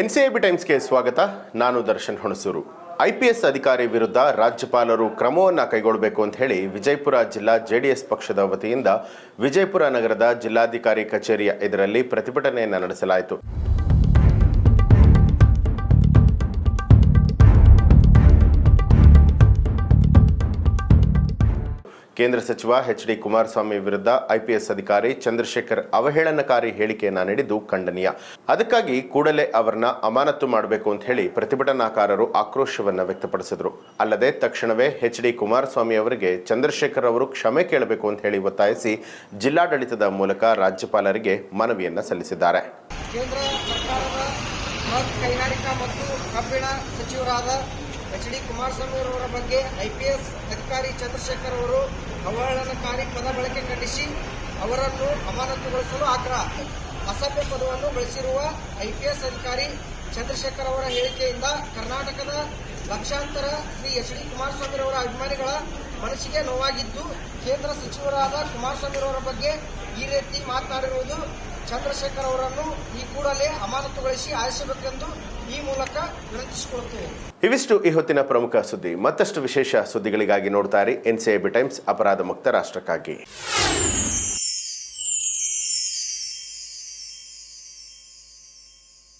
NCIB ಟೈಮ್ಸ್ಗೆ ಸ್ವಾಗತ. ನಾನು Darshan Hunsur. IPS ಅಧಿಕಾರಿ ವಿರುದ್ಧ ರಾಜ್ಯಪಾಲರು ಕ್ರಮವನ್ನು ಕೈಗೊಳ್ಳಬೇಕು ಅಂತ ಹೇಳಿ ವಿಜಯಪುರ ಜಿಲ್ಲಾ ಜೆಡಿಎಸ್ ಪಕ್ಷದ ವತಿಯಿಂದ ವಿಜಯಪುರ ನಗರದ ಜಿಲ್ಲಾಧಿಕಾರಿ ಕಚೇರಿಯ ಎದುರಲ್ಲಿ ಪ್ರತಿಭಟನೆಯನ್ನು ನಡೆಸಲಾಯಿತು. ಕೇಂದ್ರ ಸಚಿವ HD ಕುಮಾರಸ್ವಾಮಿ ವಿರುದ್ಧ IPS ಅಧಿಕಾರಿ ಚಂದ್ರಶೇಖರ್ ಅವಹೇಳನಕಾರಿ ಹೇಳಿಕೆಯನ್ನು ನೀಡಿದ್ದು ಖಂಡನೀಯ. ಅದಕ್ಕಾಗಿ ಕೂಡಲೇ ಅವರನ್ನ ಅಮಾನತು ಮಾಡಬೇಕು ಅಂತ ಹೇಳಿ ಪ್ರತಿಭಟನಾಕಾರರು ಆಕ್ರೋಶವನ್ನು ವ್ಯಕ್ತಪಡಿಸಿದರು. ಅಲ್ಲದೆ ತಕ್ಷಣವೇ HD ಕುಮಾರಸ್ವಾಮಿ ಅವರಿಗೆ ಚಂದ್ರಶೇಖರ್ ಅವರು ಕ್ಷಮೆ ಕೇಳಬೇಕು ಅಂತ ಹೇಳಿ ಒತ್ತಾಯಿಸಿ ಜಿಲ್ಲಾಡಳಿತದ ಮೂಲಕ ರಾಜ್ಯಪಾಲರಿಗೆ ಮನವಿಯನ್ನು ಸಲ್ಲಿಸಿದ್ದಾರೆ. ಕೇಂದ್ರ ಸರ್ಕಾರದ ಕೈಗಾರಿಕಾ ಮತ್ತು ಕಬ್ಬಿಣ ಸಚಿವರಾದ HD ಕುಮಾರಸ್ವಾಮಿ ಅವರ ಬಗ್ಗೆ IPS ಅಧಿಕಾರಿ ಚಂದ್ರಶೇಖರ್ ಅವರು ಅವಹೇಳನಕಾರಿ ಪದ ಬಳಕೆ ಖಂಡಿಸಿ ಅವರನ್ನು ಅಮಾನತುಗೊಳಿಸಲು ಆಗ್ರಹ. ಅಸಭ್ಯ ಪದವನ್ನು ಬಳಸಿರುವ IPS ಅಧಿಕಾರಿ ಚಂದ್ರಶೇಖರ್ ಅವರ ಹೇಳಿಕೆಯಿಂದ ಕರ್ನಾಟಕದ ಲಕ್ಷಾಂತರ ಶ್ರೀ HD ಕುಮಾರಸ್ವಾಮಿ ಅವರ ಅಭಿಮಾನಿಗಳ ಮನಸ್ಸಿಗೆ ನೋವಾಗಿದ್ದು, ಕೇಂದ್ರ ಸಚಿವರಾದ ಕುಮಾರಸ್ವಾಮಿ ಅವರ ಬಗ್ಗೆ ಈ ರೀತಿ ಮಾತನಾಡಿರುವುದು ಚಂದ್ರಶೇಖರ್ ಅವರನ್ನು ಈ ಕೂಡಲೇ ಅಮಾನತುಗೊಳಿಸಿ ಆಲಿಸಬೇಕೆಂದು ಈ ಮೂಲಕ ವಿನಂತಿಸಿಕೊಳ್ಳುತ್ತೇವೆ. ಇವಿಷ್ಟು ಈ ಹೊತ್ತಿನ ಪ್ರಮುಖ ಸುದ್ದಿ. ಮತ್ತಷ್ಟು ವಿಶೇಷ ಸುದ್ದಿಗಳಿಗಾಗಿ ನೋಡ್ತಾ ಇರಿ NCIB ಟೈಮ್ಸ್, ಅಪರಾಧ ಮುಕ್ತ ರಾಷ್ಟ್ರಕ್ಕಾಗಿ.